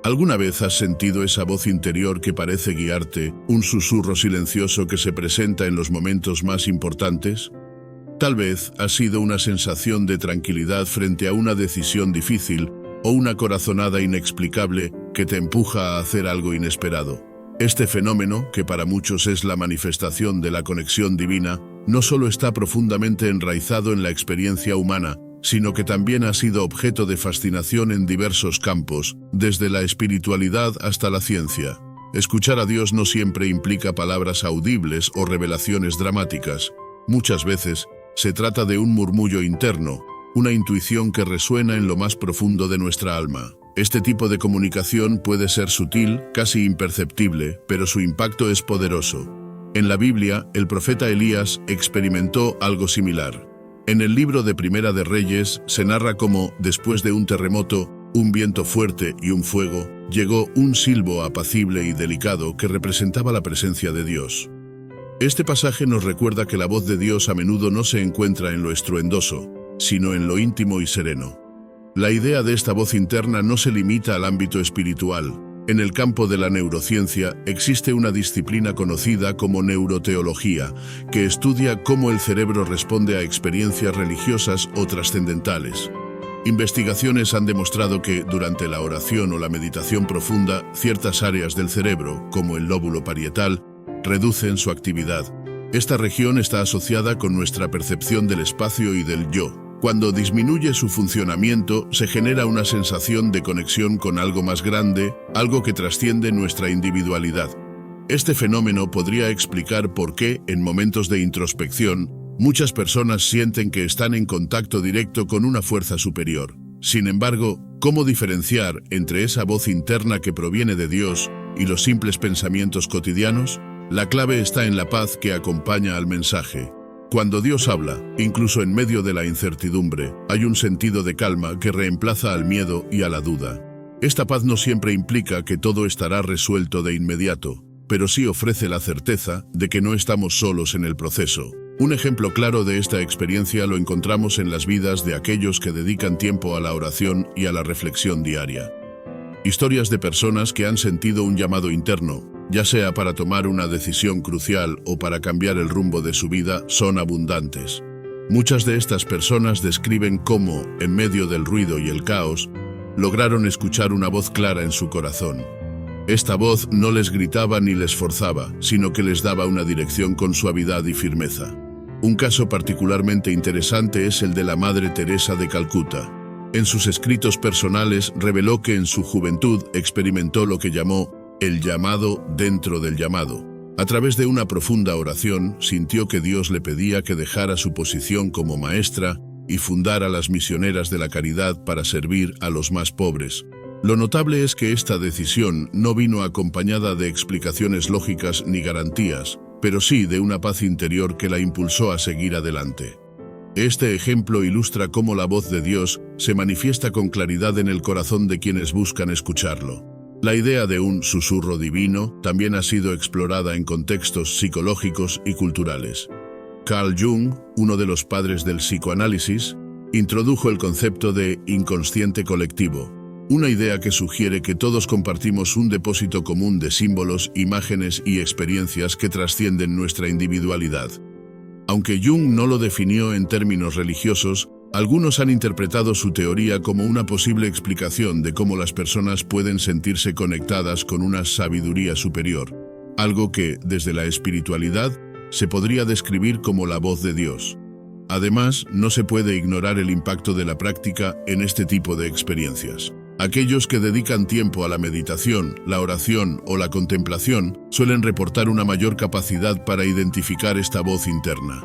¿Alguna vez has sentido esa voz interior que parece guiarte, un susurro silencioso que se presenta en los momentos más importantes? Tal vez ha sido una sensación de tranquilidad frente a una decisión difícil o una corazonada inexplicable que te empuja a hacer algo inesperado. Este fenómeno, que para muchos es la manifestación de la conexión divina, no solo está profundamente enraizado en la experiencia humana, sino que también ha sido objeto de fascinación en diversos campos, desde la espiritualidad hasta la ciencia. Escuchar a Dios no siempre implica palabras audibles o revelaciones dramáticas. Muchas veces se trata de un murmullo interno, una intuición que resuena en lo más profundo de nuestra alma. Este tipo de comunicación puede ser sutil, casi imperceptible, pero su impacto es poderoso. En la Biblia, el profeta Elías experimentó algo similar. En el libro de Primera de Reyes se narra cómo, después de un terremoto, un viento fuerte y un fuego, llegó un silbo apacible y delicado que representaba la presencia de Dios. Este pasaje nos recuerda que la voz de Dios a menudo no se encuentra en lo estruendoso, sino en lo íntimo y sereno. La idea de esta voz interna no se limita al ámbito espiritual. En el campo de la neurociencia existe una disciplina conocida como neuroteología, que estudia cómo el cerebro responde a experiencias religiosas o trascendentales. Investigaciones han demostrado que, durante la oración o la meditación profunda, ciertas áreas del cerebro, como el lóbulo parietal, reducen su actividad. Esta región está asociada con nuestra percepción del espacio y del yo. Cuando disminuye su funcionamiento, se genera una sensación de conexión con algo más grande, algo que trasciende nuestra individualidad. Este fenómeno podría explicar por qué, en momentos de introspección, muchas personas sienten que están en contacto directo con una fuerza superior. Sin embargo, ¿cómo diferenciar entre esa voz interna que proviene de Dios y los simples pensamientos cotidianos? La clave está en la paz que acompaña al mensaje. Cuando Dios habla, incluso en medio de la incertidumbre, hay un sentido de calma que reemplaza al miedo y a la duda. Esta paz no siempre implica que todo estará resuelto de inmediato, pero sí ofrece la certeza de que no estamos solos en el proceso. Un ejemplo claro de esta experiencia lo encontramos en las vidas de aquellos que dedican tiempo a la oración y a la reflexión diaria. Historias de personas que han sentido un llamado interno, ya sea para tomar una decisión crucial o para cambiar el rumbo de su vida, son abundantes. Muchas de estas personas describen cómo, en medio del ruido y el caos, lograron escuchar una voz clara en su corazón. Esta voz no les gritaba ni les forzaba, sino que les daba una dirección con suavidad y firmeza. Un caso particularmente interesante es el de la Madre Teresa de Calcuta. En sus escritos personales reveló que en su juventud experimentó lo que llamó el llamado dentro del llamado. A través de una profunda oración, sintió que Dios le pedía que dejara su posición como maestra y fundara las misioneras de la caridad para servir a los más pobres. Lo notable es que esta decisión no vino acompañada de explicaciones lógicas ni garantías, pero sí de una paz interior que la impulsó a seguir adelante. Este ejemplo ilustra cómo la voz de Dios se manifiesta con claridad en el corazón de quienes buscan escucharlo. La idea de un susurro divino también ha sido explorada en contextos psicológicos y culturales. Carl Jung, uno de los padres del psicoanálisis, introdujo el concepto de inconsciente colectivo, una idea que sugiere que todos compartimos un depósito común de símbolos, imágenes y experiencias que trascienden nuestra individualidad. Aunque Jung no lo definió en términos religiosos, algunos han interpretado su teoría como una posible explicación de cómo las personas pueden sentirse conectadas con una sabiduría superior, algo que, desde la espiritualidad, se podría describir como la voz de Dios. Además, no se puede ignorar el impacto de la práctica en este tipo de experiencias. Aquellos que dedican tiempo a la meditación, la oración o la contemplación suelen reportar una mayor capacidad para identificar esta voz interna.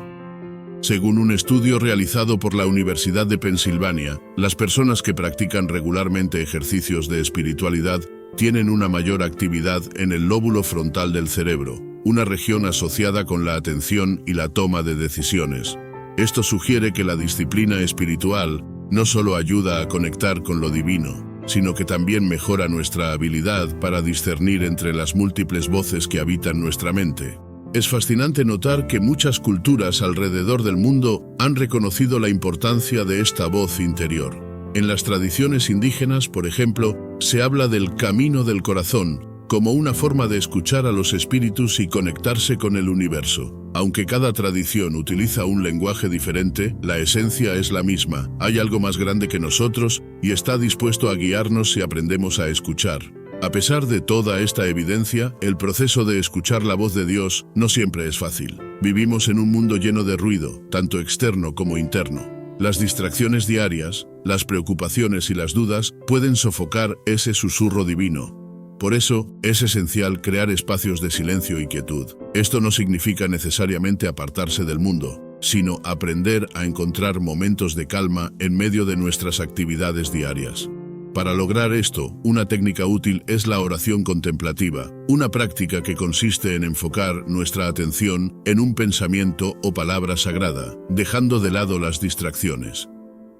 Según un estudio realizado por la Universidad de Pensilvania, las personas que practican regularmente ejercicios de espiritualidad tienen una mayor actividad en el lóbulo frontal del cerebro, una región asociada con la atención y la toma de decisiones. Esto sugiere que la disciplina espiritual no solo ayuda a conectar con lo divino, sino que también mejora nuestra habilidad para discernir entre las múltiples voces que habitan nuestra mente. Es fascinante notar que muchas culturas alrededor del mundo han reconocido la importancia de esta voz interior. En las tradiciones indígenas, por ejemplo, se habla del camino del corazón, como una forma de escuchar a los espíritus y conectarse con el universo. Aunque cada tradición utiliza un lenguaje diferente, la esencia es la misma. Hay algo más grande que nosotros y está dispuesto a guiarnos si aprendemos a escuchar. A pesar de toda esta evidencia, el proceso de escuchar la voz de Dios no siempre es fácil. Vivimos en un mundo lleno de ruido, tanto externo como interno. Las distracciones diarias, las preocupaciones y las dudas pueden sofocar ese susurro divino. Por eso, es esencial crear espacios de silencio y quietud. Esto no significa necesariamente apartarse del mundo, sino aprender a encontrar momentos de calma en medio de nuestras actividades diarias. Para lograr esto, una técnica útil es la oración contemplativa, una práctica que consiste en enfocar nuestra atención en un pensamiento o palabra sagrada, dejando de lado las distracciones.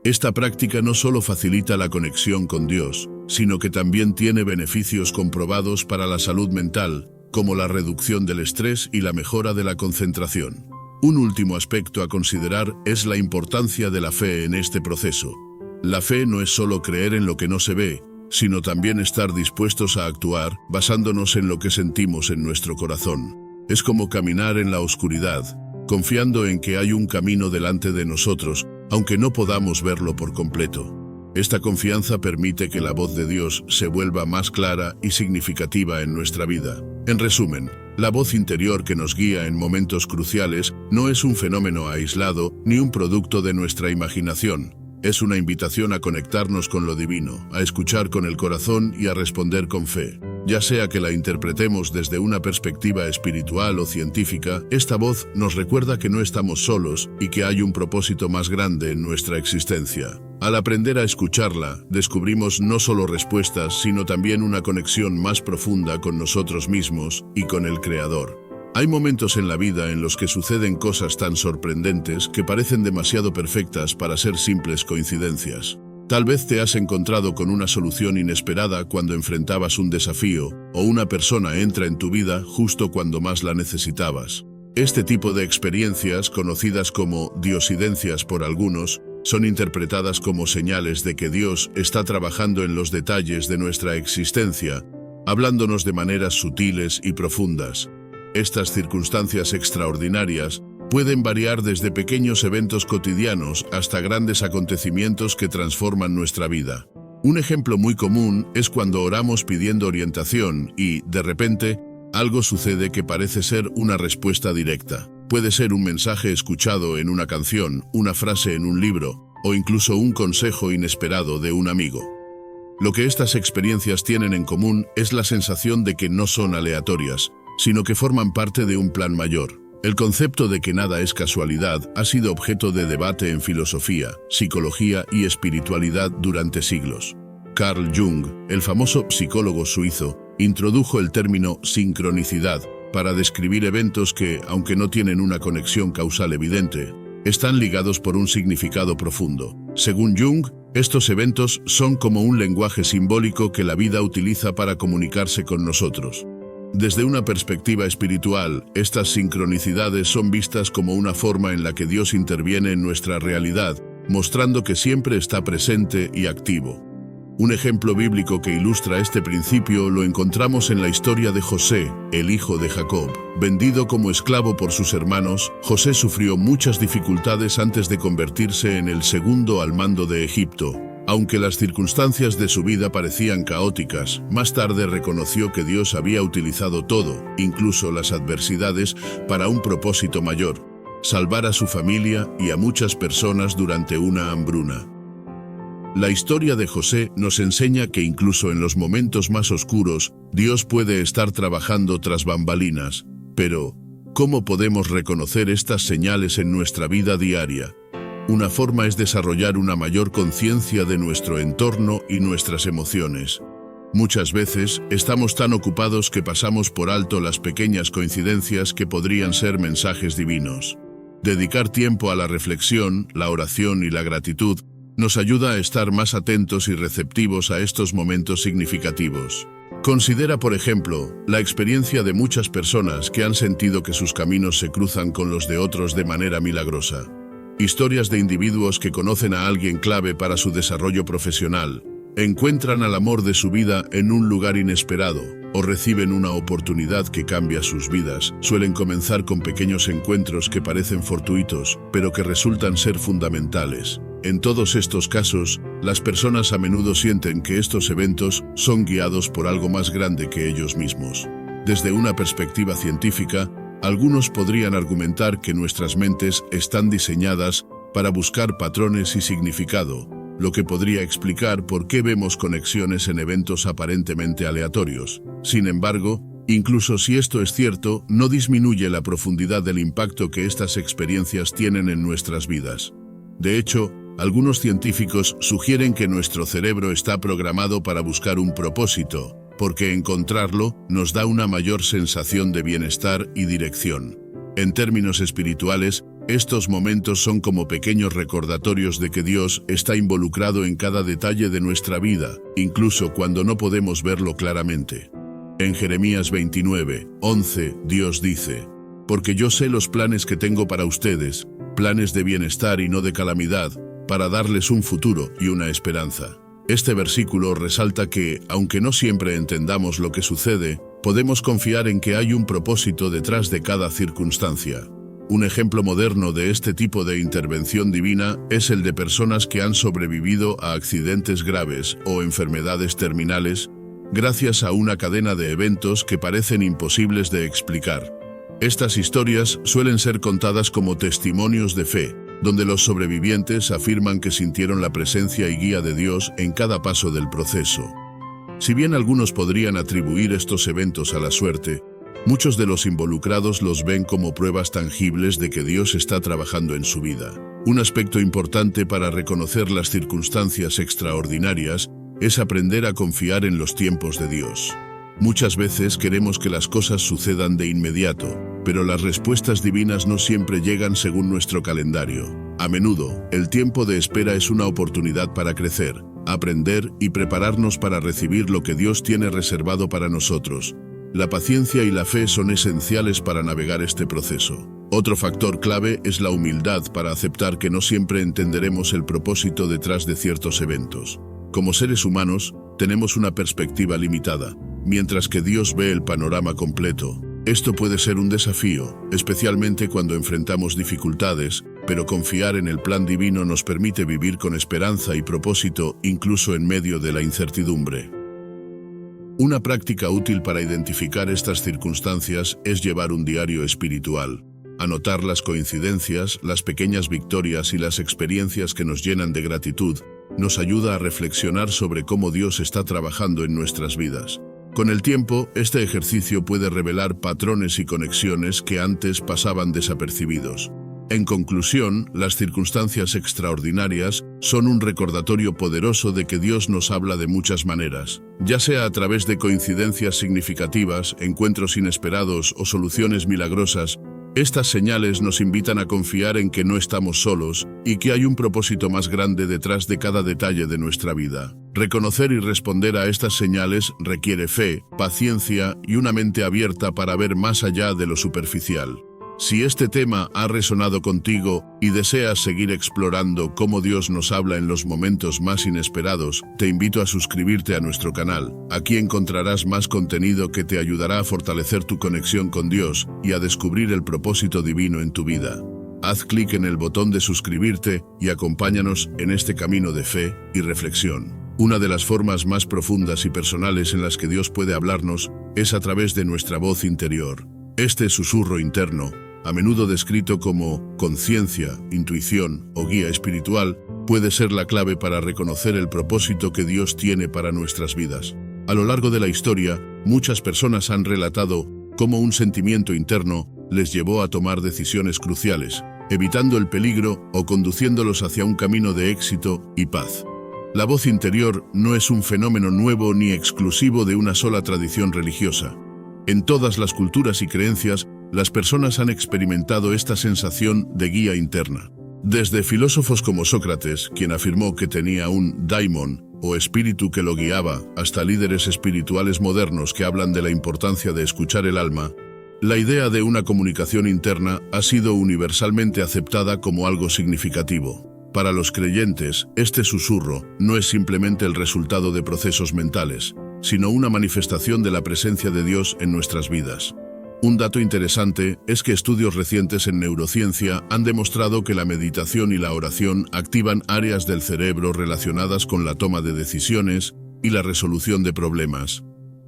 Esta práctica no solo facilita la conexión con Dios, sino que también tiene beneficios comprobados para la salud mental, como la reducción del estrés y la mejora de la concentración. Un último aspecto a considerar es la importancia de la fe en este proceso. La fe no es solo creer en lo que no se ve, sino también estar dispuestos a actuar basándonos en lo que sentimos en nuestro corazón. Es como caminar en la oscuridad, confiando en que hay un camino delante de nosotros, aunque no podamos verlo por completo. Esta confianza permite que la voz de Dios se vuelva más clara y significativa en nuestra vida. En resumen, la voz interior que nos guía en momentos cruciales no es un fenómeno aislado ni un producto de nuestra imaginación. Es una invitación a conectarnos con lo divino, a escuchar con el corazón y a responder con fe. Ya sea que la interpretemos desde una perspectiva espiritual o científica, esta voz nos recuerda que no estamos solos y que hay un propósito más grande en nuestra existencia. Al aprender a escucharla, descubrimos no solo respuestas, sino también una conexión más profunda con nosotros mismos y con el Creador. Hay momentos en la vida en los que suceden cosas tan sorprendentes que parecen demasiado perfectas para ser simples coincidencias. Tal vez te has encontrado con una solución inesperada cuando enfrentabas un desafío, o una persona entra en tu vida justo cuando más la necesitabas. Este tipo de experiencias, conocidas como diosidencias por algunos, son interpretadas como señales de que Dios está trabajando en los detalles de nuestra existencia, hablándonos de maneras sutiles y profundas. Estas circunstancias extraordinarias pueden variar desde pequeños eventos cotidianos hasta grandes acontecimientos que transforman nuestra vida. Un ejemplo muy común es cuando oramos pidiendo orientación y, de repente, algo sucede que parece ser una respuesta directa. Puede ser un mensaje escuchado en una canción, una frase en un libro, o incluso un consejo inesperado de un amigo. Lo que estas experiencias tienen en común es la sensación de que no son aleatorias, sino que forman parte de un plan mayor. El concepto de que nada es casualidad ha sido objeto de debate en filosofía, psicología y espiritualidad durante siglos. Carl Jung, el famoso psicólogo suizo, introdujo el término sincronicidad para describir eventos que, aunque no tienen una conexión causal evidente, están ligados por un significado profundo. Según Jung, estos eventos son como un lenguaje simbólico que la vida utiliza para comunicarse con nosotros. Desde una perspectiva espiritual, estas sincronicidades son vistas como una forma en la que Dios interviene en nuestra realidad, mostrando que siempre está presente y activo. Un ejemplo bíblico que ilustra este principio lo encontramos en la historia de José, el hijo de Jacob. Vendido como esclavo por sus hermanos, José sufrió muchas dificultades antes de convertirse en el segundo al mando de Egipto. Aunque las circunstancias de su vida parecían caóticas, más tarde reconoció que Dios había utilizado todo, incluso las adversidades, para un propósito mayor: salvar a su familia y a muchas personas durante una hambruna. La historia de José nos enseña que incluso en los momentos más oscuros, Dios puede estar trabajando tras bambalinas. Pero, ¿cómo podemos reconocer estas señales en nuestra vida diaria? Una forma es desarrollar una mayor conciencia de nuestro entorno y nuestras emociones. Muchas veces estamos tan ocupados que pasamos por alto las pequeñas coincidencias que podrían ser mensajes divinos. Dedicar tiempo a la reflexión, la oración y la gratitud nos ayuda a estar más atentos y receptivos a estos momentos significativos. Considera, por ejemplo, la experiencia de muchas personas que han sentido que sus caminos se cruzan con los de otros de manera milagrosa. Historias de individuos que conocen a alguien clave para su desarrollo profesional, encuentran al amor de su vida en un lugar inesperado o reciben una oportunidad que cambia sus vidas. Suelen comenzar con pequeños encuentros que parecen fortuitos, pero que resultan ser fundamentales. En todos estos casos, las personas a menudo sienten que estos eventos son guiados por algo más grande que ellos mismos. Desde una perspectiva científica, algunos podrían argumentar que nuestras mentes están diseñadas para buscar patrones y significado, lo que podría explicar por qué vemos conexiones en eventos aparentemente aleatorios. Sin embargo, incluso si esto es cierto, no disminuye la profundidad del impacto que estas experiencias tienen en nuestras vidas. De hecho, algunos científicos sugieren que nuestro cerebro está programado para buscar un propósito, porque encontrarlo nos da una mayor sensación de bienestar y dirección. En términos espirituales, estos momentos son como pequeños recordatorios de que Dios está involucrado en cada detalle de nuestra vida, incluso cuando no podemos verlo claramente. En Jeremías 29:11, Dios dice: «Porque yo sé los planes que tengo para ustedes, planes de bienestar y no de calamidad, para darles un futuro y una esperanza». Este versículo resalta que, aunque no siempre entendamos lo que sucede, podemos confiar en que hay un propósito detrás de cada circunstancia. Un ejemplo moderno de este tipo de intervención divina es el de personas que han sobrevivido a accidentes graves o enfermedades terminales, gracias a una cadena de eventos que parecen imposibles de explicar. Estas historias suelen ser contadas como testimonios de fe, donde los sobrevivientes afirman que sintieron la presencia y guía de Dios en cada paso del proceso. Si bien algunos podrían atribuir estos eventos a la suerte, muchos de los involucrados los ven como pruebas tangibles de que Dios está trabajando en su vida. Un aspecto importante para reconocer las circunstancias extraordinarias es aprender a confiar en los tiempos de Dios. Muchas veces queremos que las cosas sucedan de inmediato, pero las respuestas divinas no siempre llegan según nuestro calendario. A menudo, el tiempo de espera es una oportunidad para crecer, aprender y prepararnos para recibir lo que Dios tiene reservado para nosotros. La paciencia y la fe son esenciales para navegar este proceso. Otro factor clave es la humildad para aceptar que no siempre entenderemos el propósito detrás de ciertos eventos. Como seres humanos, tenemos una perspectiva limitada, mientras que Dios ve el panorama completo. Esto puede ser un desafío, especialmente cuando enfrentamos dificultades, pero confiar en el plan divino nos permite vivir con esperanza y propósito, incluso en medio de la incertidumbre. Una práctica útil para identificar estas circunstancias es llevar un diario espiritual. Anotar las coincidencias, las pequeñas victorias y las experiencias que nos llenan de gratitud nos ayuda a reflexionar sobre cómo Dios está trabajando en nuestras vidas. Con el tiempo, este ejercicio puede revelar patrones y conexiones que antes pasaban desapercibidos. En conclusión, las circunstancias extraordinarias son un recordatorio poderoso de que Dios nos habla de muchas maneras, ya sea a través de coincidencias significativas, encuentros inesperados o soluciones milagrosas. Estas señales nos invitan a confiar en que no estamos solos y que hay un propósito más grande detrás de cada detalle de nuestra vida. Reconocer y responder a estas señales requiere fe, paciencia y una mente abierta para ver más allá de lo superficial. Si este tema ha resonado contigo y deseas seguir explorando cómo Dios nos habla en los momentos más inesperados, te invito a suscribirte a nuestro canal. Aquí encontrarás más contenido que te ayudará a fortalecer tu conexión con Dios y a descubrir el propósito divino en tu vida. Haz clic en el botón de suscribirte y acompáñanos en este camino de fe y reflexión. Una de las formas más profundas y personales en las que Dios puede hablarnos es a través de nuestra voz interior. Este susurro interno, a menudo descrito como conciencia, intuición o guía espiritual, puede ser la clave para reconocer el propósito que Dios tiene para nuestras vidas. A lo largo de la historia, muchas personas han relatado cómo un sentimiento interno les llevó a tomar decisiones cruciales, evitando el peligro o conduciéndolos hacia un camino de éxito y paz. La voz interior no es un fenómeno nuevo ni exclusivo de una sola tradición religiosa. En todas las culturas y creencias, las personas han experimentado esta sensación de guía interna. Desde filósofos como Sócrates, quien afirmó que tenía un daimon, o espíritu que lo guiaba, hasta líderes espirituales modernos que hablan de la importancia de escuchar el alma, La idea de una comunicación interna ha sido universalmente aceptada como algo significativo. Para los creyentes, este susurro no es simplemente el resultado de procesos mentales, sino una manifestación de la presencia de Dios en nuestras vidas. Un dato interesante es que estudios recientes en neurociencia han demostrado que la meditación y la oración activan áreas del cerebro relacionadas con la toma de decisiones y la resolución de problemas.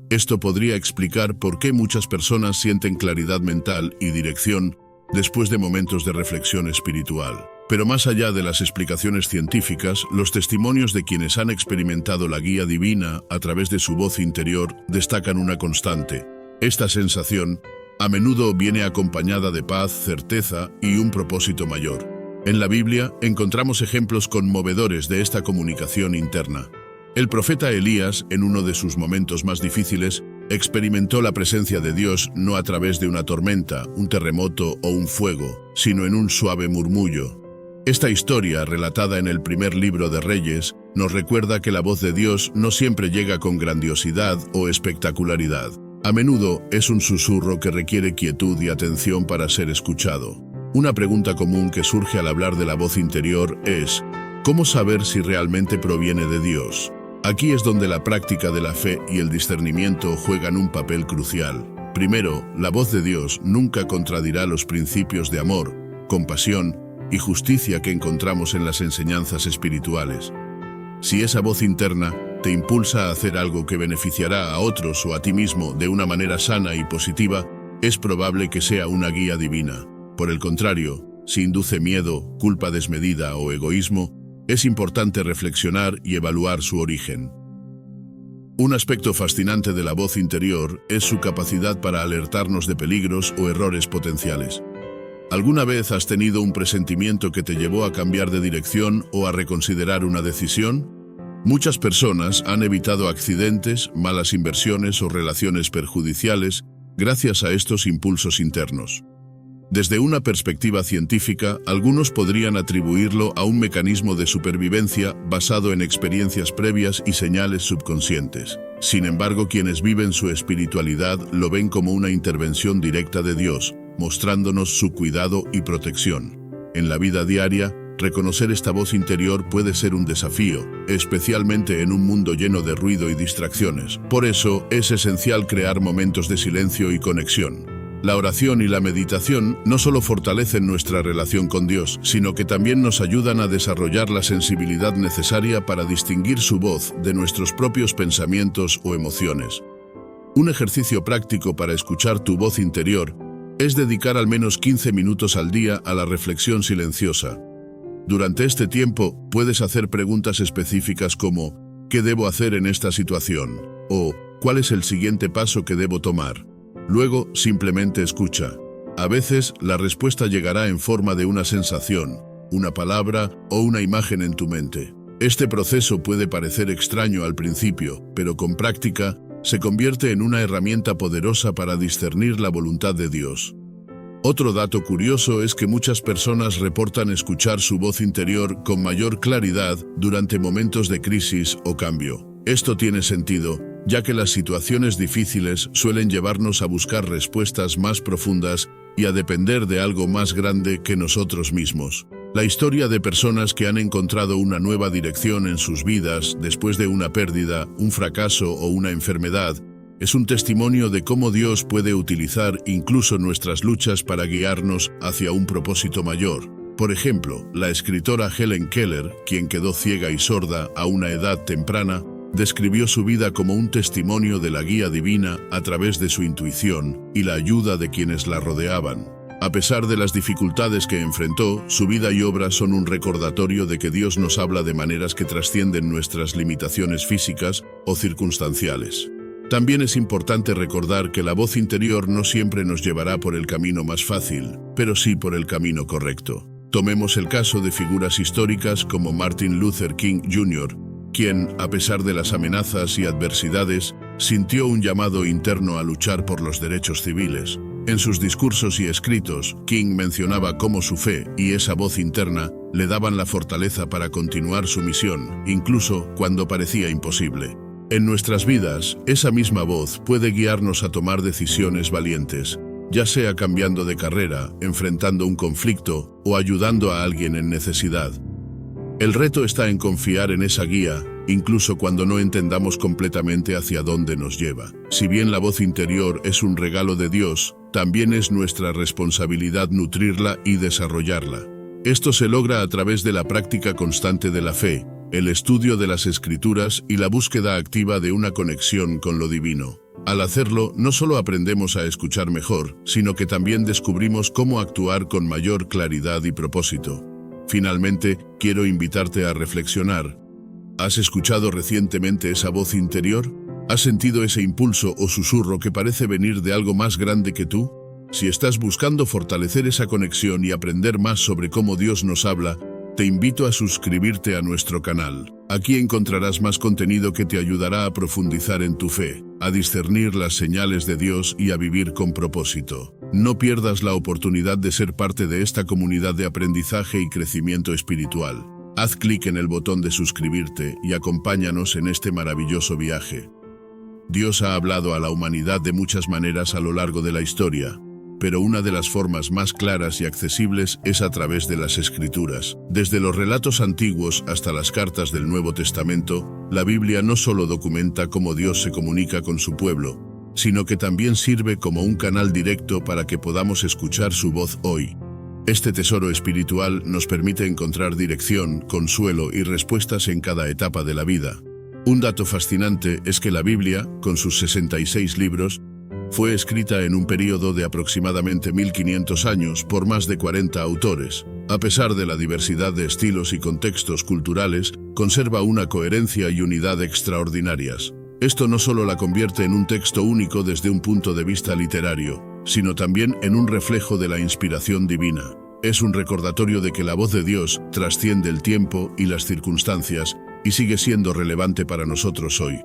Esto podría explicar por qué muchas personas sienten claridad mental y dirección después de momentos de reflexión espiritual. Pero más allá de las explicaciones científicas, los testimonios de quienes han experimentado la guía divina a través de su voz interior destacan una constante. Esta sensación a menudo viene acompañada de paz, certeza y un propósito mayor. En la Biblia encontramos ejemplos conmovedores de esta comunicación interna. El profeta Elías, en uno de sus momentos más difíciles, experimentó la presencia de Dios no a través de una tormenta, un terremoto o un fuego, sino en un suave murmullo. Esta historia, relatada en el primer libro de Reyes, nos recuerda que la voz de Dios no siempre llega con grandiosidad o espectacularidad. A menudo es un susurro que requiere quietud y atención para ser escuchado. Una pregunta común que surge al hablar de la voz interior es: ¿cómo saber si realmente proviene de Dios? Aquí es donde la práctica de la fe y el discernimiento juegan un papel crucial. Primero, la voz de Dios nunca contradirá los principios de amor, compasión y justicia que encontramos en las enseñanzas espirituales. Si esa voz interna te impulsa a hacer algo que beneficiará a otros o a ti mismo de una manera sana y positiva, es probable que sea una guía divina. Por el contrario, si induce miedo, culpa desmedida o egoísmo, es importante reflexionar y evaluar su origen. Un aspecto fascinante de la voz interior es su capacidad para alertarnos de peligros o errores potenciales. ¿Alguna vez has tenido un presentimiento que te llevó a cambiar de dirección o a reconsiderar una decisión? Muchas personas han evitado accidentes, malas inversiones o relaciones perjudiciales gracias a estos impulsos internos. Desde una perspectiva científica, algunos podrían atribuirlo a un mecanismo de supervivencia basado en experiencias previas y señales subconscientes. Sin embargo, quienes viven su espiritualidad lo ven como una intervención directa de Dios, mostrándonos su cuidado y protección. En la vida diaria, reconocer esta voz interior puede ser un desafío, especialmente en un mundo lleno de ruido y distracciones. Por eso, es esencial crear momentos de silencio y conexión. La oración y la meditación no solo fortalecen nuestra relación con Dios, sino que también nos ayudan a desarrollar la sensibilidad necesaria para distinguir su voz de nuestros propios pensamientos o emociones. Un ejercicio práctico para escuchar tu voz interior es dedicar al menos 15 minutos al día a la reflexión silenciosa. Durante este tiempo, puedes hacer preguntas específicas como: ¿qué debo hacer en esta situación? O ¿cuál es el siguiente paso que debo tomar? Luego, simplemente escucha. A veces, la respuesta llegará en forma de una sensación, una palabra o una imagen en tu mente. Este proceso puede parecer extraño al principio, pero con práctica, se convierte en una herramienta poderosa para discernir la voluntad de Dios. Otro dato curioso es que muchas personas reportan escuchar su voz interior con mayor claridad durante momentos de crisis o cambio. Esto tiene sentido, ya que las situaciones difíciles suelen llevarnos a buscar respuestas más profundas y a depender de algo más grande que nosotros mismos. La historia de personas que han encontrado una nueva dirección en sus vidas después de una pérdida, un fracaso o una enfermedad es un testimonio de cómo Dios puede utilizar incluso nuestras luchas para guiarnos hacia un propósito mayor. Por ejemplo, la escritora Helen Keller, quien quedó ciega y sorda a una edad temprana, describió su vida como un testimonio de la guía divina a través de su intuición y la ayuda de quienes la rodeaban. A pesar de las dificultades que enfrentó, su vida y obra son un recordatorio de que Dios nos habla de maneras que trascienden nuestras limitaciones físicas o circunstanciales. También es importante recordar que la voz interior no siempre nos llevará por el camino más fácil, pero sí por el camino correcto. Tomemos el caso de figuras históricas como Martin Luther King Jr., quien, a pesar de las amenazas y adversidades, sintió un llamado interno a luchar por los derechos civiles. En sus discursos y escritos, King mencionaba cómo su fe y esa voz interna le daban la fortaleza para continuar su misión, incluso cuando parecía imposible. En nuestras vidas, esa misma voz puede guiarnos a tomar decisiones valientes. ya sea cambiando de carrera, enfrentando un conflicto o ayudando a alguien en necesidad. El reto está en confiar en esa guía, incluso cuando no entendamos completamente hacia dónde nos lleva. Si bien la voz interior es un regalo de Dios, también es nuestra responsabilidad nutrirla y desarrollarla. Esto se logra a través de la práctica constante de la fe, el estudio de las Escrituras y la búsqueda activa de una conexión con lo divino. Al hacerlo, no solo aprendemos a escuchar mejor, sino que también descubrimos cómo actuar con mayor claridad y propósito. Finalmente, quiero invitarte a reflexionar. ¿Has escuchado recientemente esa voz interior? ¿Has sentido ese impulso o susurro que parece venir de algo más grande que tú? Si estás buscando fortalecer esa conexión y aprender más sobre cómo Dios nos habla, te invito a suscribirte a nuestro canal. Aquí encontrarás más contenido que te ayudará a profundizar en tu fe, a discernir las señales de Dios y a vivir con propósito. No pierdas la oportunidad de ser parte de esta comunidad de aprendizaje y crecimiento espiritual. Haz clic en el botón de suscribirte y acompáñanos en este maravilloso viaje. Dios ha hablado a la humanidad de muchas maneras a lo largo de la historia, pero una de las formas más claras y accesibles es a través de las Escrituras. Desde los relatos antiguos hasta las cartas del Nuevo Testamento, la Biblia no solo documenta cómo Dios se comunica con su pueblo, sino que también sirve como un canal directo para que podamos escuchar su voz hoy. Este tesoro espiritual nos permite encontrar dirección, consuelo y respuestas en cada etapa de la vida. Un dato fascinante es que la Biblia, con sus 66 libros, fue escrita en un período de aproximadamente 1500 años por más de 40 autores. A pesar de la diversidad de estilos y contextos culturales, conserva una coherencia y unidad extraordinarias. Esto no solo la convierte en un texto único desde un punto de vista literario, sino también en un reflejo de la inspiración divina. Es un recordatorio de que la voz de Dios trasciende el tiempo y las circunstancias y sigue siendo relevante para nosotros hoy.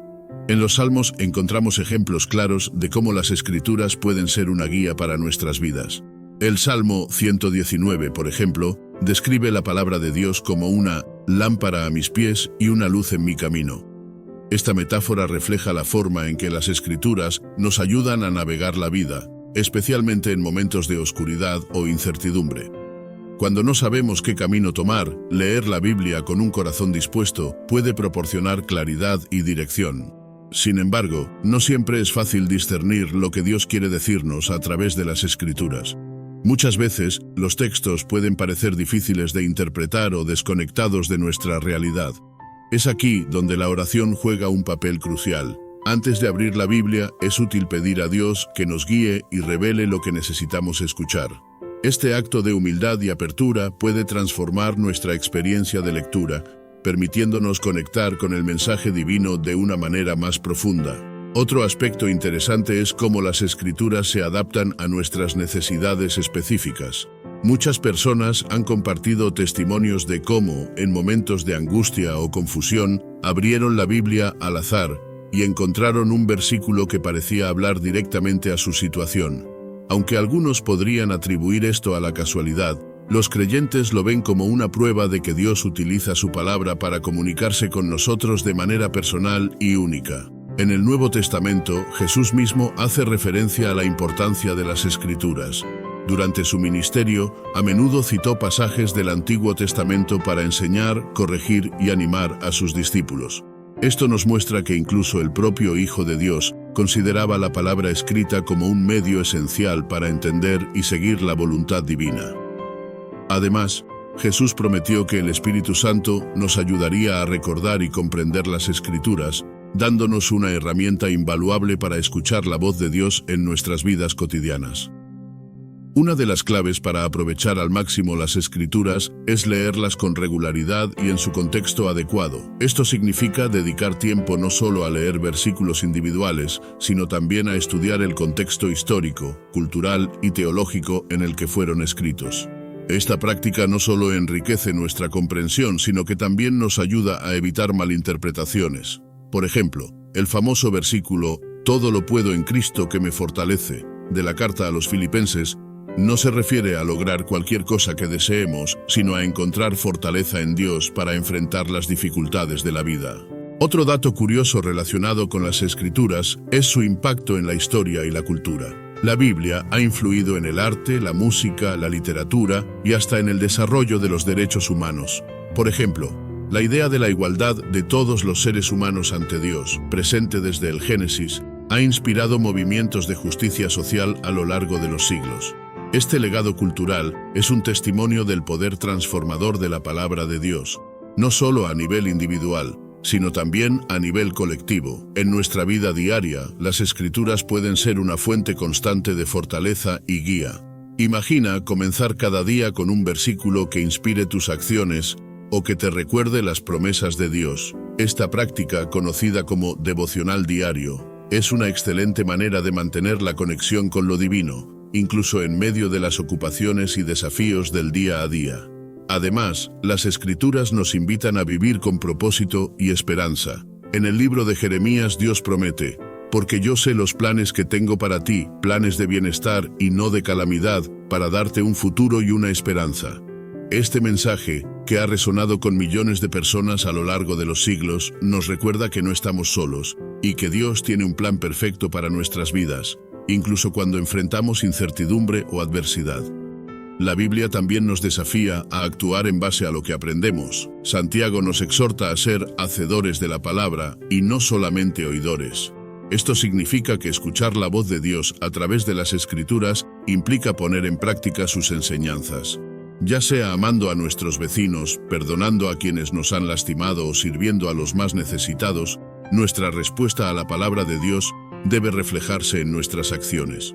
En los Salmos encontramos ejemplos claros de cómo las Escrituras pueden ser una guía para nuestras vidas. El Salmo 119, por ejemplo, describe la palabra de Dios como una lámpara a mis pies y una luz en mi camino. Esta metáfora refleja la forma en que las Escrituras nos ayudan a navegar la vida, especialmente en momentos de oscuridad o incertidumbre. Cuando no sabemos qué camino tomar, leer la Biblia con un corazón dispuesto puede proporcionar claridad y dirección. Sin embargo, no siempre es fácil discernir lo que Dios quiere decirnos a través de las Escrituras. Muchas veces, los textos pueden parecer difíciles de interpretar o desconectados de nuestra realidad. Es aquí donde la oración juega un papel crucial. Antes de abrir la Biblia, es útil pedir a Dios que nos guíe y revele lo que necesitamos escuchar. Este acto de humildad y apertura puede transformar nuestra experiencia de lectura, permitiéndonos conectar con el mensaje divino de una manera más profunda. Otro aspecto interesante es cómo las Escrituras se adaptan a nuestras necesidades específicas. Muchas personas han compartido testimonios de cómo, en momentos de angustia o confusión, abrieron la Biblia al azar y encontraron un versículo que parecía hablar directamente a su situación. Aunque algunos podrían atribuir esto a la casualidad, los creyentes lo ven como una prueba de que Dios utiliza su palabra para comunicarse con nosotros de manera personal y única. En el Nuevo Testamento, Jesús mismo hace referencia a la importancia de las Escrituras. Durante su ministerio, a menudo citó pasajes del Antiguo Testamento para enseñar, corregir y animar a sus discípulos. Esto nos muestra que incluso el propio Hijo de Dios consideraba la palabra escrita como un medio esencial para entender y seguir la voluntad divina. Además, Jesús prometió que el Espíritu Santo nos ayudaría a recordar y comprender las Escrituras, dándonos una herramienta invaluable para escuchar la voz de Dios en nuestras vidas cotidianas. Una de las claves para aprovechar al máximo las Escrituras es leerlas con regularidad y en su contexto adecuado. Esto significa dedicar tiempo no solo a leer versículos individuales, sino también a estudiar el contexto histórico, cultural y teológico en el que fueron escritos. Esta práctica no solo enriquece nuestra comprensión, sino que también nos ayuda a evitar malinterpretaciones. Por ejemplo, el famoso versículo «Todo lo puedo en Cristo que me fortalece», de la carta a los Filipenses, no se refiere a lograr cualquier cosa que deseemos, sino a encontrar fortaleza en Dios para enfrentar las dificultades de la vida. Otro dato curioso relacionado con las Escrituras es su impacto en la historia y la cultura. La Biblia ha influido en el arte, la música, la literatura y hasta en el desarrollo de los derechos humanos. Por ejemplo, la idea de la igualdad de todos los seres humanos ante Dios, presente desde el Génesis, ha inspirado movimientos de justicia social a lo largo de los siglos. Este legado cultural es un testimonio del poder transformador de la palabra de Dios, no solo a nivel individual, sino también a nivel colectivo. En nuestra vida diaria, las Escrituras pueden ser una fuente constante de fortaleza y guía. Imagina comenzar cada día con un versículo que inspire tus acciones o que te recuerde las promesas de Dios. Esta práctica, conocida como devocional diario, es una excelente manera de mantener la conexión con lo divino, incluso en medio de las ocupaciones y desafíos del día a día. Además, las Escrituras nos invitan a vivir con propósito y esperanza. En el libro de Jeremías Dios promete: «Porque yo sé los planes que tengo para ti, planes de bienestar y no de calamidad, para darte un futuro y una esperanza». Este mensaje, que ha resonado con millones de personas a lo largo de los siglos, nos recuerda que no estamos solos y que Dios tiene un plan perfecto para nuestras vidas, incluso cuando enfrentamos incertidumbre o adversidad. La Biblia también nos desafía a actuar en base a lo que aprendemos. Santiago nos exhorta a ser hacedores de la palabra y no solamente oidores. Esto significa que escuchar la voz de Dios a través de las Escrituras implica poner en práctica sus enseñanzas. Ya sea amando a nuestros vecinos, perdonando a quienes nos han lastimado o sirviendo a los más necesitados, nuestra respuesta a la palabra de Dios debe reflejarse en nuestras acciones.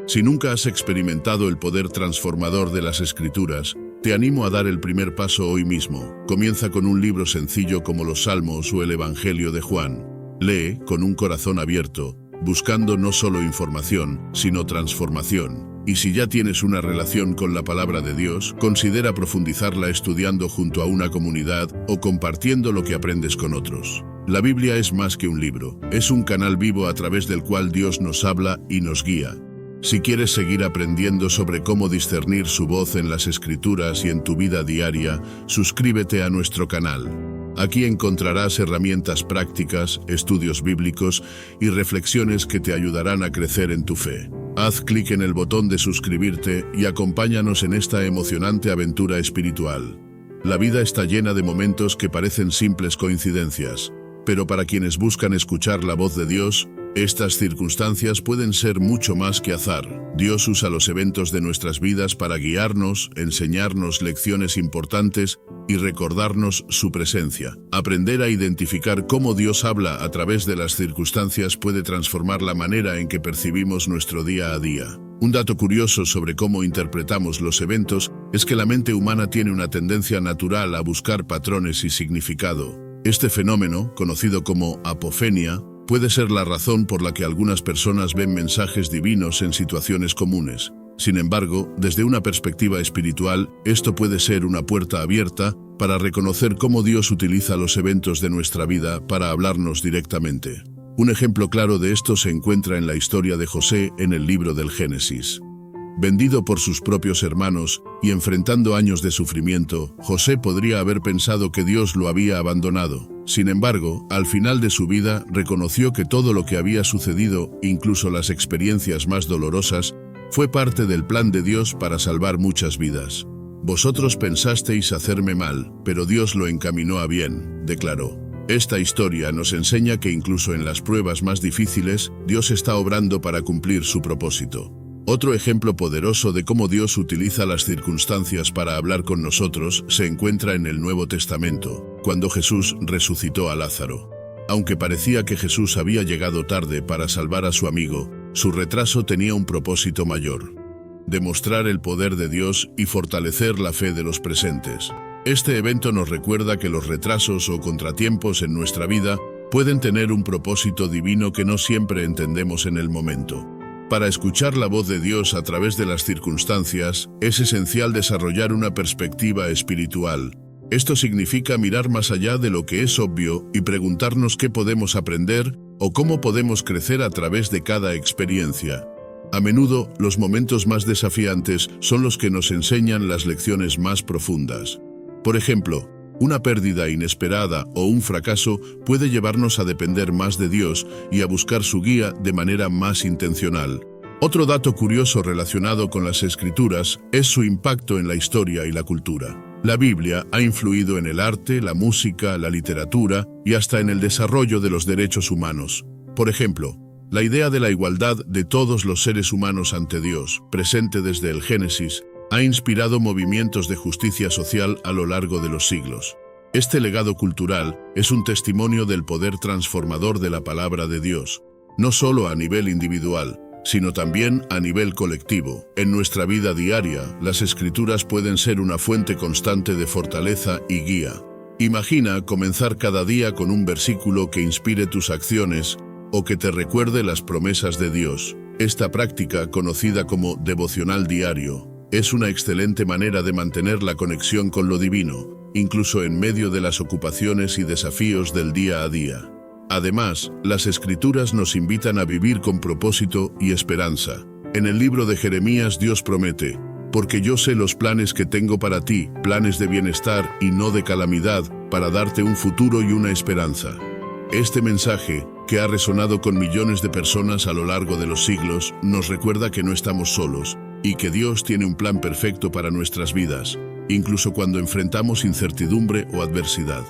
Si nunca has experimentado el poder transformador de las Escrituras, te animo a dar el primer paso hoy mismo. Comienza con un libro sencillo como los Salmos o el Evangelio de Juan. Lee con un corazón abierto, buscando no solo información, sino transformación. Y si ya tienes una relación con la palabra de Dios, considera profundizarla estudiando junto a una comunidad o compartiendo lo que aprendes con otros. La Biblia es más que un libro, es un canal vivo a través del cual Dios nos habla y nos guía. Si quieres seguir aprendiendo sobre cómo discernir su voz en las Escrituras y en tu vida diaria, suscríbete a nuestro canal. Aquí encontrarás herramientas prácticas, estudios bíblicos y reflexiones que te ayudarán a crecer en tu fe. Haz clic en el botón de suscribirte y acompáñanos en esta emocionante aventura espiritual. La vida está llena de momentos que parecen simples coincidencias, pero para quienes buscan escuchar la voz de Dios, estas circunstancias pueden ser mucho más que azar. Dios usa los eventos de nuestras vidas para guiarnos, enseñarnos lecciones importantes y recordarnos su presencia. Aprender a identificar cómo Dios habla a través de las circunstancias puede transformar la manera en que percibimos nuestro día a día. Un dato curioso sobre cómo interpretamos los eventos es que la mente humana tiene una tendencia natural a buscar patrones y significado. Este fenómeno, conocido como apofenia, puede ser la razón por la que algunas personas ven mensajes divinos en situaciones comunes. Sin embargo, desde una perspectiva espiritual, esto puede ser una puerta abierta para reconocer cómo Dios utiliza los eventos de nuestra vida para hablarnos directamente. Un ejemplo claro de esto se encuentra en la historia de José en el libro del Génesis. Vendido por sus propios hermanos y enfrentando años de sufrimiento, José podría haber pensado que Dios lo había abandonado. Sin embargo, al final de su vida, reconoció que todo lo que había sucedido, incluso las experiencias más dolorosas, fue parte del plan de Dios para salvar muchas vidas. «Vosotros pensasteis hacerme mal, pero Dios lo encaminó a bien», declaró. Esta historia nos enseña que incluso en las pruebas más difíciles, Dios está obrando para cumplir su propósito. Otro ejemplo poderoso de cómo Dios utiliza las circunstancias para hablar con nosotros se encuentra en el Nuevo Testamento, cuando Jesús resucitó a Lázaro. Aunque parecía que Jesús había llegado tarde para salvar a su amigo, su retraso tenía un propósito mayor: demostrar el poder de Dios y fortalecer la fe de los presentes. Este evento nos recuerda que los retrasos o contratiempos en nuestra vida pueden tener un propósito divino que no siempre entendemos en el momento. Para escuchar la voz de Dios a través de las circunstancias, es esencial desarrollar una perspectiva espiritual. Esto significa mirar más allá de lo que es obvio y preguntarnos qué podemos aprender o cómo podemos crecer a través de cada experiencia. A menudo, los momentos más desafiantes son los que nos enseñan las lecciones más profundas. Por ejemplo, una pérdida inesperada o un fracaso puede llevarnos a depender más de Dios y a buscar su guía de manera más intencional. Otro dato curioso relacionado con las Escrituras es su impacto en la historia y la cultura. La Biblia ha influido en el arte, la música, la literatura y hasta en el desarrollo de los derechos humanos. Por ejemplo, la idea de la igualdad de todos los seres humanos ante Dios, presente desde el Génesis, ha inspirado movimientos de justicia social a lo largo de los siglos. Este legado cultural es un testimonio del poder transformador de la palabra de Dios, no solo a nivel individual, sino también a nivel colectivo. En nuestra vida diaria, las Escrituras pueden ser una fuente constante de fortaleza y guía. Imagina comenzar cada día con un versículo que inspire tus acciones o que te recuerde las promesas de Dios. Esta práctica, conocida como devocional diario, es una excelente manera de mantener la conexión con lo divino, incluso en medio de las ocupaciones y desafíos del día a día. Además, las Escrituras nos invitan a vivir con propósito y esperanza. En el libro de Jeremías Dios promete: «Porque yo sé los planes que tengo para ti, planes de bienestar y no de calamidad, para darte un futuro y una esperanza». Este mensaje, que ha resonado con millones de personas a lo largo de los siglos, nos recuerda que no estamos solos y que Dios tiene un plan perfecto para nuestras vidas, incluso cuando enfrentamos incertidumbre o adversidad.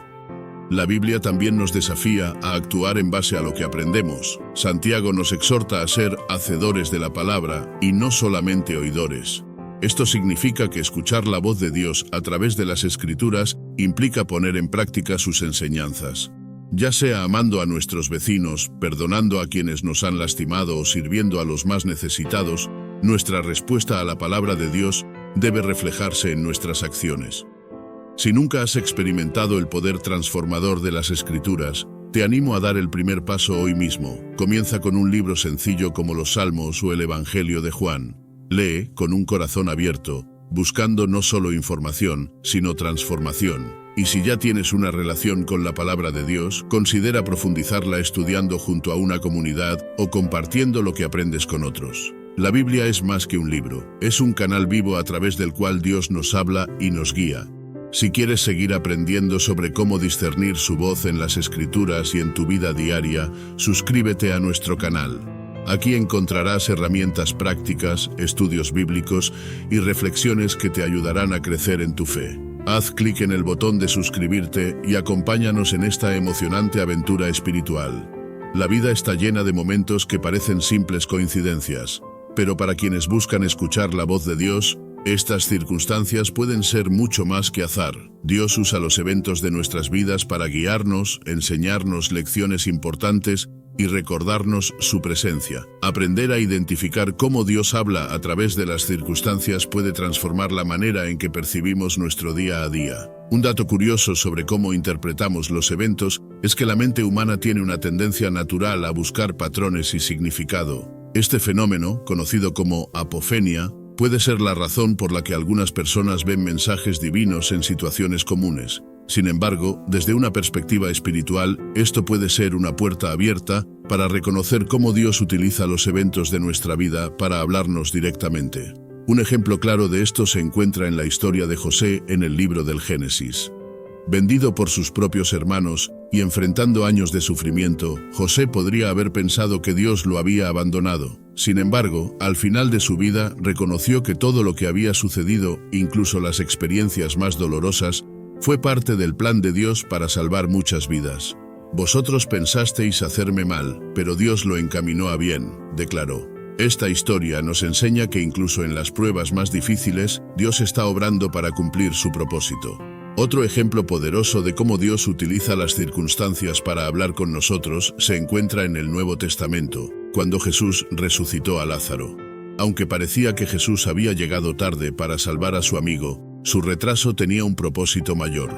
La Biblia también nos desafía a actuar en base a lo que aprendemos. Santiago nos exhorta a ser hacedores de la palabra y no solamente oidores. Esto significa que escuchar la voz de Dios a través de las Escrituras implica poner en práctica sus enseñanzas. Ya sea amando a nuestros vecinos, perdonando a quienes nos han lastimado o sirviendo a los más necesitados, nuestra respuesta a la palabra de Dios debe reflejarse en nuestras acciones. Si nunca has experimentado el poder transformador de las Escrituras, te animo a dar el primer paso hoy mismo. Comienza con un libro sencillo como los Salmos o el Evangelio de Juan. Lee con un corazón abierto, buscando no solo información, sino transformación. Y si ya tienes una relación con la palabra de Dios, considera profundizarla estudiando junto a una comunidad o compartiendo lo que aprendes con otros. La Biblia es más que un libro, es un canal vivo a través del cual Dios nos habla y nos guía. Si quieres seguir aprendiendo sobre cómo discernir su voz en las Escrituras y en tu vida diaria, suscríbete a nuestro canal. Aquí encontrarás herramientas prácticas, estudios bíblicos y reflexiones que te ayudarán a crecer en tu fe. Haz clic en el botón de suscribirte y acompáñanos en esta emocionante aventura espiritual. La vida está llena de momentos que parecen simples coincidencias, pero para quienes buscan escuchar la voz de Dios, estas circunstancias pueden ser mucho más que azar. Dios usa los eventos de nuestras vidas para guiarnos, enseñarnos lecciones importantes y recordarnos su presencia. Aprender a identificar cómo Dios habla a través de las circunstancias puede transformar la manera en que percibimos nuestro día a día. Un dato curioso sobre cómo interpretamos los eventos es que la mente humana tiene una tendencia natural a buscar patrones y significado. Este fenómeno, conocido como apofenia, puede ser la razón por la que algunas personas ven mensajes divinos en situaciones comunes. Sin embargo, desde una perspectiva espiritual, esto puede ser una puerta abierta para reconocer cómo Dios utiliza los eventos de nuestra vida para hablarnos directamente. Un ejemplo claro de esto se encuentra en la historia de José en el libro del Génesis. Vendido por sus propios hermanos y enfrentando años de sufrimiento, José podría haber pensado que Dios lo había abandonado. Sin embargo, al final de su vida, reconoció que todo lo que había sucedido, incluso las experiencias más dolorosas, fue parte del plan de Dios para salvar muchas vidas. «Vosotros pensasteis hacerme mal, pero Dios lo encaminó a bien», declaró. Esta historia nos enseña que incluso en las pruebas más difíciles, Dios está obrando para cumplir su propósito. Otro ejemplo poderoso de cómo Dios utiliza las circunstancias para hablar con nosotros se encuentra en el Nuevo Testamento, cuando Jesús resucitó a Lázaro. Aunque parecía que Jesús había llegado tarde para salvar a su amigo, su retraso tenía un propósito mayor: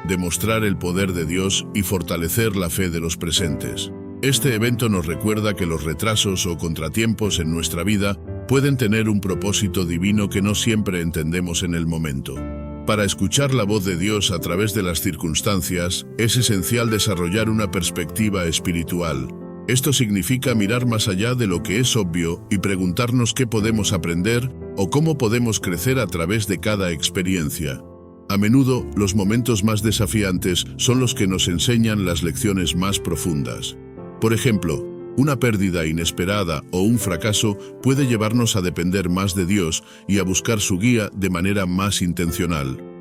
demostrar el poder de Dios y fortalecer la fe de los presentes. Este evento nos recuerda que los retrasos o contratiempos en nuestra vida pueden tener un propósito divino que no siempre entendemos en el momento. Para escuchar la voz de Dios a través de las circunstancias, es esencial desarrollar una perspectiva espiritual. Esto significa mirar más allá de lo que es obvio y preguntarnos qué podemos aprender o cómo podemos crecer a través de cada experiencia. A menudo, los momentos más desafiantes son los que nos enseñan las lecciones más profundas. Por ejemplo, Una pérdida inesperada o un fracaso puede llevarnos a depender más de Dios y a buscar su guía de manera más intencional.